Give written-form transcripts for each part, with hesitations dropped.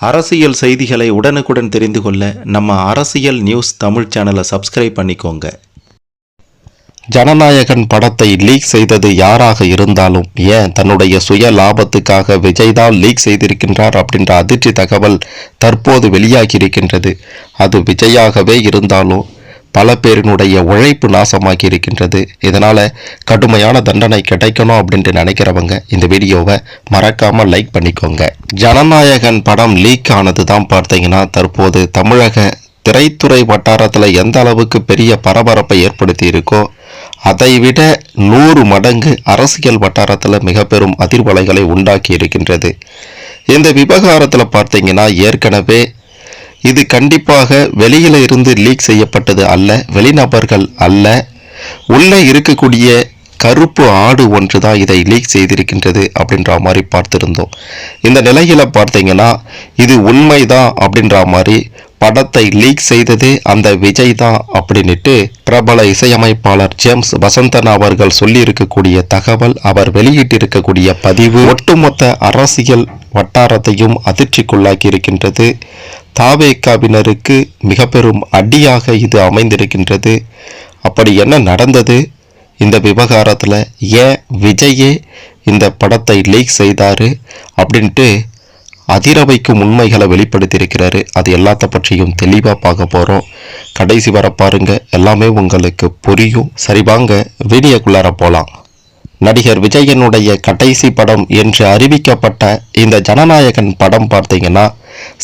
அரசியல் செய்திகளை உடனுக்குடன் தெரிந்து கொள்ள நம்ம அரசியல் நியூஸ் தமிழ் சேனலை சப்ஸ்கிரைப் பண்ணிக்கோங்க. ஜனநாயகன் படத்தை லீக் செய்தது யாராக இருந்தாலும் ஏன் தன்னுடைய சுய லாபத்துக்காக விஜய் தான் லீக் செய்திருக்கின்றார் அப்படின்ற அதிர்ச்சி தகவல் தற்போது வெளியாகி இருக்கின்றது. அது விஜயாகவே இருந்தாலும் பல பேரினுடைய உழைப்பு நாசமாக்கி இருக்கின்றது. இதனால கடுமையான தண்டனை கிடைக்கணும் அப்படின்ட்டு நினைக்கிறவங்க இந்த வீடியோவை மறக்காம லைக் பண்ணிக்கோங்க. ஜனநாயகன் படம் லீக் ஆனது தான் பார்த்தீங்கன்னா தற்போது தமிழக திரைத்துறை வட்டாரத்தில் எந்த அளவுக்கு பெரிய பரபரப்பை ஏற்படுத்தி இருக்கோ அதைவிட 100 மடங்கு அரசியல் வட்டாரத்தில் மிக பெரும் அதிர்வலைகளை உண்டாக்கி இருக்கின்றது. இந்த விவகாரத்தில் பார்த்தீங்கன்னா ஏற்கனவே இது கண்டிப்பாக வெளியில இருந்து லீக் செய்யப்பட்டது அல்ல, வெளிநபர்கள் அல்ல, உள்ளே இருக்கக்கூடிய கருப்பு ஆடு ஒன்று தான் இதை லீக் செய்திருக்கின்றது அப்படின்ற மாதிரி பார்த்திருந்தோம். இந்த நிலையில பார்த்தீங்கன்னா இது உண்மைதான் அப்படின்ற மாதிரி படத்தை லீக் செய்ததே அந்த விஜய் தான் அப்படின்ட்டு பிரபல இசையமைப்பாளர் ஜேம்ஸ் வசந்தன் அவர்கள் சொல்லி இருக்கக்கூடிய தகவல், அவர் வெளியிட்டிருக்கக்கூடிய பதிவு ஒட்டுமொத்த அரசியல் வட்டாரத்தையும் அதிர்ச்சிக்குள்ளாக்கி இருக்கின்றது. தாவேகாவினருக்கு மிக பெரும் அடியாக இது அமைந்திருக்கின்றது. அப்படி என்ன நடந்தது இந்த விவகாரத்தில், ஏன் விஜயே இந்த படத்தை லீக் செய்தாரு அப்படின்ட்டு அதிர வைக்கும் உண்மைகளை வெளிப்படுத்தியிருக்கிறாரு. அது எல்லாத்த பற்றியும் தெளிவாக பார்க்க போகிறோம். கடைசி வர பாருங்க, எல்லாமே உங்களுக்கு புரியும். சரி வாங்க வீடியோக்குள்ளார போகலாம். நடிகர் விஜயனுடைய கடைசி படம் என்று அறிவிக்கப்பட்ட இந்த ஜனநாயகன் படம் பார்த்தீங்கன்னா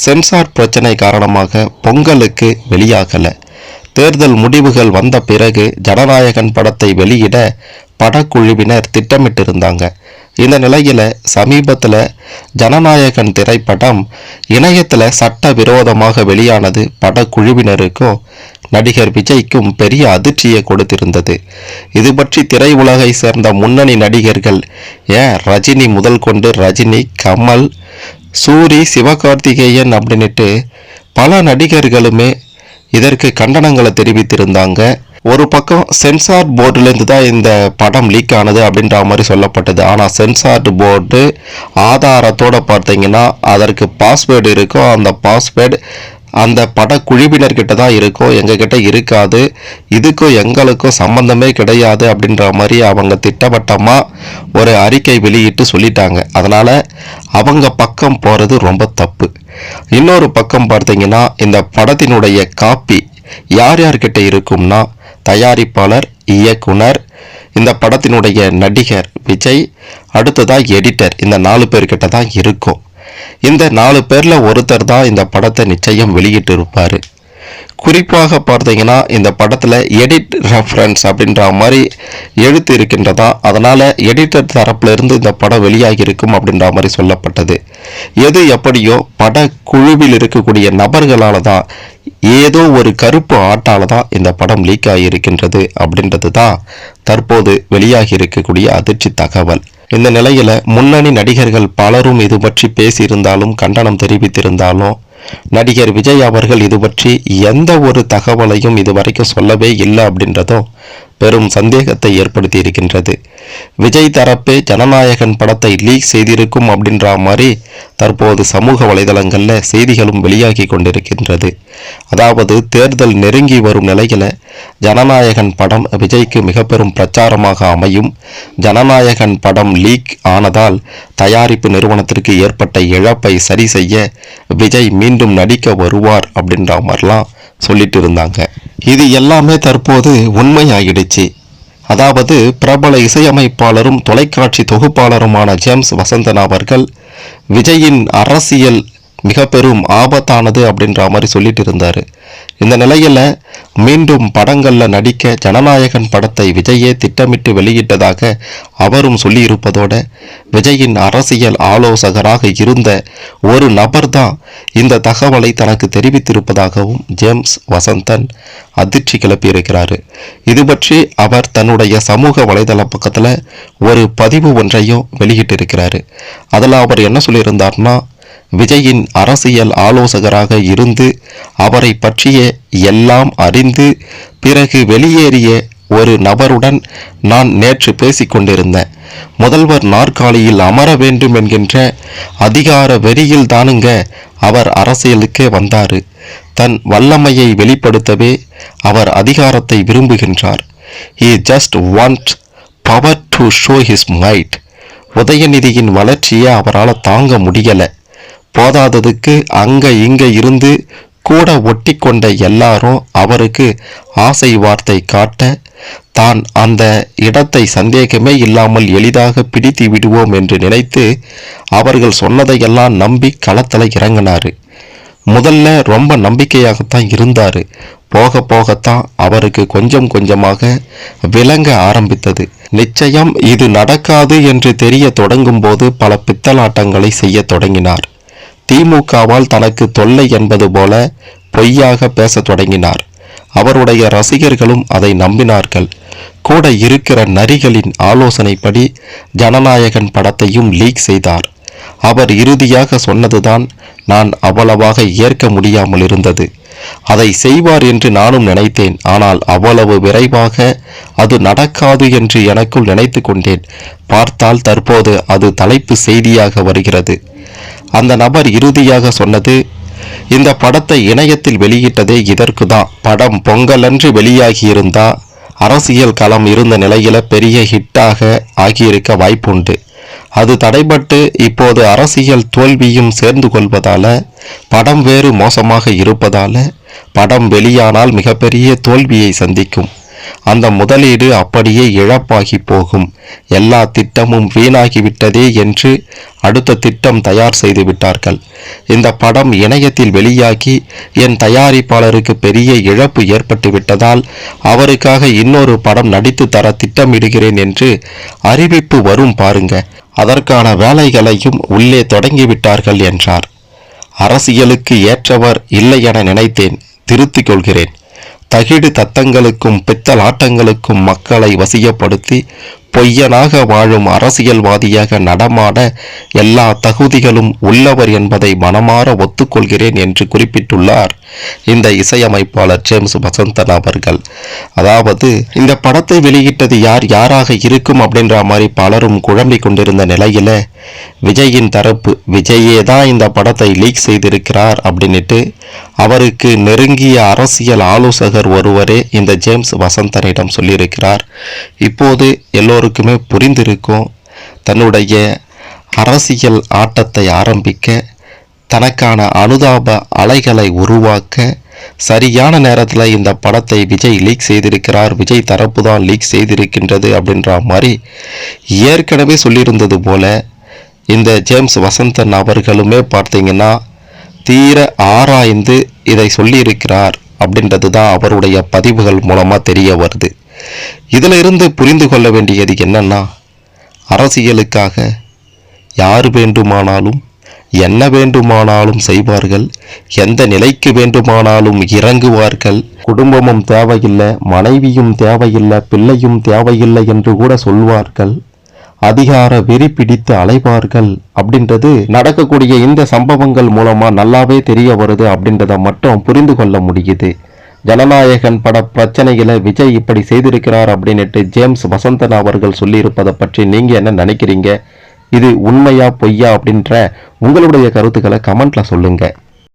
சென்சார் பிரச்சனை காரணமாக பொங்கலுக்கு வெளியாகலை. தேர்தல் முடிவுகள் வந்த பிறகு ஜனநாயகன் படத்தை வெளியிட படக்குழுவினர் திட்டமிட்டிருந்தாங்க. இந்த நிலையில் சமீபத்தில் ஜனநாயகன் திரைப்படம் இணையத்தில் சட்ட விரோதமாக வெளியானது படக்குழுவினருக்கும் நடிகர் விஜய்க்கும் பெரிய அதிர்ச்சியை கொடுத்திருந்தது. இது பற்றி திரையுலகை சேர்ந்த முன்னணி நடிகர்கள், ஏன் ரஜினி முதல் கொண்டு ரஜினி, கமல், சூரி, சிவகார்த்திகேயன் அப்படின்ட்டு பல நடிகர்களுமே இதற்கு கண்டனங்களை தெரிவித்திருந்தாங்க. ஒரு பக்கம் சென்சார் போர்டுலேருந்து தான் இந்த படம் லீக் ஆனது அப்படின்ற மாதிரி சொல்லப்பட்டது. ஆனால் சென்சார் போர்டு ஆதாரத்தோடு பார்த்தீங்கன்னா அதற்கு பாஸ்வேர்டு இருக்கும். அந்த பாஸ்வேர்டு அந்த படக்குழுவினர்கிட்ட தான் இருக்கும், எங்ககிட்ட இருக்காது, இதுக்கும் எங்களுக்கும் சம்பந்தமே கிடையாது அப்படின்ற மாதிரி அவங்க திட்டவட்டமாக ஒரு அறிக்கை வெளியிட்டு சொல்லிட்டாங்க. அதனால் அவங்க பக்கம் போகிறது ரொம்ப தப்பு. இன்னொரு பக்கம் பார்த்தீங்கன்னா இந்த படத்தினுடைய காப்பி யார் யார்கிட்ட இருக்கும்னா தயாரிப்பாளர், இயக்குனர், இந்த படத்தினுடைய நடிகர் விஜய், அடுத்ததாக எடிட்டர், இந்த 4 பேர்கிட்ட தான் இருக்கும். இந்த 4 பேரில் ஒருத்தர் தான் இந்த படத்தை நிச்சயம் வெளியிட்டு இருப்பார். குறிப்பாக பார்த்தீங்கன்னா இந்த படத்தில் எடிட் ரெஃபரன்ஸ் அப்படின்ற மாதிரி எழுத்து இருக்கின்றதா, அதனால் எடிட்டர் தரப்பிலிருந்து இந்த படம் வெளியாகி இருக்கும் அப்படின்ற மாதிரி சொல்லப்பட்டது. எது எப்படியோ படக்குழுவில் இருக்கக்கூடிய நபர்களால் தான், ஏதோ ஒரு கருப்பு ஆட்டால தான் இந்த படம் லீக் ஆகியிருக்கின்றது அப்படின்றது தான் தற்போது வெளியாகி இருக்கக்கூடிய அதிர்ச்சி தகவல். இந்த நிலையில முன்னணி நடிகர்கள் பலரும் இது பற்றி பேசியிருந்தாலும் கண்டனம் தெரிவித்திருந்தாலும் நடிகர் விஜய் அவர்கள் இது பற்றி எந்த ஒரு தகவலையும் இதுவரைக்கும் சொல்லவே இல்லை அப்படின்றதும் பெரும் சந்தேகத்தை ஏற்படுத்தி இருக்கின்றது. விஜய் தரப்பே ஜனநாயகன் படத்தை லீக் செய்திருக்கும் அப்படின்ற மாதிரி தற்போது சமூக வலைதளங்களில் செய்திகளும் வெளியாகி கொண்டிருக்கின்றது. அதாவது தேர்தல் நெருங்கி வரும் நிலையில் ஜனநாயகன் படம் விஜய்க்கு மிக பெரும் பிரச்சாரமாக அமையும். ஜனநாயகன் படம் லீக் ஆனதால் தயாரிப்பு நிறுவனத்திற்கு ஏற்பட்ட இழப்பை சரி செய்ய விஜய் மீண்டும் நடிக்க வருவார் அப்படின்ற மாதிரிலாம் சொல்லிட்டு இருந்தாங்க. இது எல்லாமே தற்போது உண்மையாகிடுச்சு. அதாவது பிரபல இசையமைப்பாளரும் தொலைக்காட்சி தொகுப்பாளருமான ஜேம்ஸ் வசந்தன் அவர்கள் விஜயின் அரசியல் மிக பெரும் ஆபத்தானது அப்படின்ற மாதிரி சொல்லிட்டு இருந்தார். இந்த நிலையில் மீண்டும் படங்களில் நடிக்க ஜனநாயகன் படத்தை விஜயே திட்டமிட்டு வெளியிட்டதாக அவரும் சொல்லியிருப்பதோட விஜயின் அரசியல் ஆலோசகராக இருந்த ஒரு நபர் தான் இந்த தகவலை தனக்கு தெரிவித்திருப்பதாகவும் ஜேம்ஸ் வசந்தன் அதிர்ச்சி கிளப்பியிருக்கிறாரு. இது பற்றி அவர் தன்னுடைய சமூக வலைதள பக்கத்தில் ஒரு பதிவு ஒன்றையும் வெளியிட்டிருக்கிறாரு. அதில் அவர் என்ன சொல்லியிருந்தார்னா, விஜயின் அரசியல் ஆலோசகராக இருந்து அவரை பற்றிய எல்லாம் அறிந்து பிறகு வெளியேறிய ஒரு நபருடன் நான் நேற்று பேசிக்கொண்டிருந்தேன். முதல்வர் நாற்காலியில் அமர வேண்டும் என்கின்ற அதிகார வெறியில் தானுங்க அவர் அரசியலுக்கே வந்தாரு. தன் வல்லமையை வெளிப்படுத்தவே அவர் அதிகாரத்தை விரும்புகின்றார். He just wants power to show his might. உதயநிதியின் வளர்ச்சியை அவரால் தாங்க முடியல. போதாததுக்கு அங்க இங்க இருந்து கூட ஒட்டி கொண்ட எல்லாரும் அவருக்கு ஆசை வார்த்தை காட்ட தான் அந்த இடத்தை சந்தேகமே இல்லாமல் எளிதாக பிடித்து விடுவோம் என்று நினைத்து அவர்கள் சொன்னதையெல்லாம் நம்பி களத்தில் இறங்கினாரு. முதல்ல ரொம்ப நம்பிக்கையாகத்தான் இருந்தாரு. போக போகத்தான் அவருக்கு கொஞ்சம் கொஞ்சமாக விளங்க ஆரம்பித்தது. நிச்சயம் இது நடக்காது என்று தெரிய தொடங்கும் போது பல பித்தலாட்டங்களை செய்ய தொடங்கினார். திமுகவால் தனக்கு தொல்லை என்பது போல பொய்யாக பேச தொடங்கினார். அவருடைய ரசிகர்களும் அதை நம்பினார்கள். கூட இருக்கிற நரிகளின் ஆலோசனைப்படி ஜனநாயகன் படத்தையும் லீக் செய்தார். அவர் இறுதியாக சொன்னதுதான் நான் அவ்வளவாக ஏற்க முடியாமல் இருந்தது. அதை செய்வார் என்று நானும் நினைத்தேன். ஆனால் அவ்வளவு விரைவாக அது நடக்காது என்று எனக்குள் நினைத்து கொண்டேன். பார்த்தால் தற்போது அது தலைப்பு செய்தியாக வருகிறது. அந்த நபர் இறுதியாக சொன்னது, இந்த படத்தை இணையத்தில் வெளியிட்டதே இதற்கு தான். படம் பொங்கலன்று வெளியாகியிருந்தா அரசியல் களம் இருந்த நிலையில பெரிய ஹிட்டாக ஆகியிருக்க வாய்ப்புண்டு. அது தடைபட்டு இப்போது அரசியல் தோல்வியும் சேர்ந்து கொள்வதால, படம் வேறு மோசமாக இருப்பதால படம் வெளியானால் மிகப்பெரிய தோல்வியை சந்திக்கும். அந்த முதலீடு அப்படியே இழப்பாகி போகும். எல்லா திட்டமும் வீணாகிவிட்டதே என்று அடுத்த திட்டம் தயார் செய்து விட்டார்கள். இந்த படம் இணையத்தில் வெளியாகி என் தயாரிப்பாளருக்கு பெரிய இழப்பு ஏற்பட்டு விட்டதால் அவருக்காக இன்னொரு படம் நடித்து தர திட்டமிடுகிறேன் என்று அறிவிப்பு வரும் பாருங்க. அதற்கான வேலைகளையும் உள்ளே தொடங்கிவிட்டார்கள் என்றார். அரசியலுக்கு ஏற்றவர் இல்லை என நினைத்தேன், திருத்திக் கொள்கிறேன். தகிடு தத்தங்களுக்கும் பித்தலாட்டங்களுக்கும் மக்களை வசியப்படுத்தி பொய்யனாக வாழும் அரசியல்வாதியாக நடமாட எல்லா தகுதிகளும் உள்ளவர் என்பதை மனமாற ஒத்துக்கொள்கிறேன் என்று குறிப்பிட்டுள்ளார் இந்த இசையமைப்பாளர் ஜேம்ஸ் வசந்தன் அவர்கள். அதாவது இந்த படத்தை வெளியிட்டது யாராக இருக்கும் அப்படின்ற மாதிரி பலரும் குழம்பிக் கொண்டிருந்த நிலையில விஜயின் தரப்பு விஜயே தான் இந்த படத்தை லீக் செய்திருக்கிறார் அப்படின்ட்டு அவருக்கு நெருங்கிய அரசியல் ஆலோசகர் ஒருவரே இந்த ஜேம்ஸ் வசந்தனிடம் சொல்லியிருக்கிறார். இப்போது எல்லோருக்குமே புரிந்திருக்கும், தன்னுடைய அரசியல் ஆட்டத்தை ஆரம்பிக்க, தனக்கான அனுதாப அலைகளை உருவாக்க சரியான நேரத்தில் இந்த படத்தை விஜய் லீக் செய்திருக்கிறார், விஜய் தரப்பு தான் லீக் செய்திருக்கின்றது அப்படின்ற மாதிரி ஏற்கனவே சொல்லியிருந்தது போல இந்த ஜேம்ஸ் வசந்தன் அவர்களுமே பார்த்தீங்கன்னா தீர ஆராய்ந்து இதை சொல்லியிருக்கிறார் அப்படின்றது தான் அவருடைய பதிவுகள் மூலமாக தெரிய வருது. இதில் இருந்து புரிந்து கொள்ள வேண்டியது என்னன்னா, அரசியலுக்காக யார் வேண்டுமானாலும் என்ன வேண்டுமானாலும் செய்வார்கள், எந்த நிலைக்கு வேண்டுமானாலும் இறங்குவார்கள். குடும்பமும் தேவையில்லை, மனைவியும் தேவையில்லை, பிள்ளையும் தேவையில்லை என்று கூட சொல்வார்கள். அதிகார வெறி பிடித்து அலைவார்கள் அப்படின்றது நடக்கக்கூடிய இந்த சம்பவங்கள் மூலமா நல்லாவே தெரிய வருது அப்படின்றத மட்டும் புரிந்து கொள்ள முடியுது. ஜனநாயகன் பட பிரச்சனைகளை விஜய் இப்படி செய்திருக்கிறார் அப்படின்னுட்டு ஜேம்ஸ் வசந்தன் அவர்கள் சொல்லியிருப்பதை பற்றி நீங்க என்ன நினைக்கிறீங்க? இது உண்மையா பொய்யா அப்படின்ற உங்களுடைய கருத்துக்களை கமெண்ட்ல சொல்லுங்க.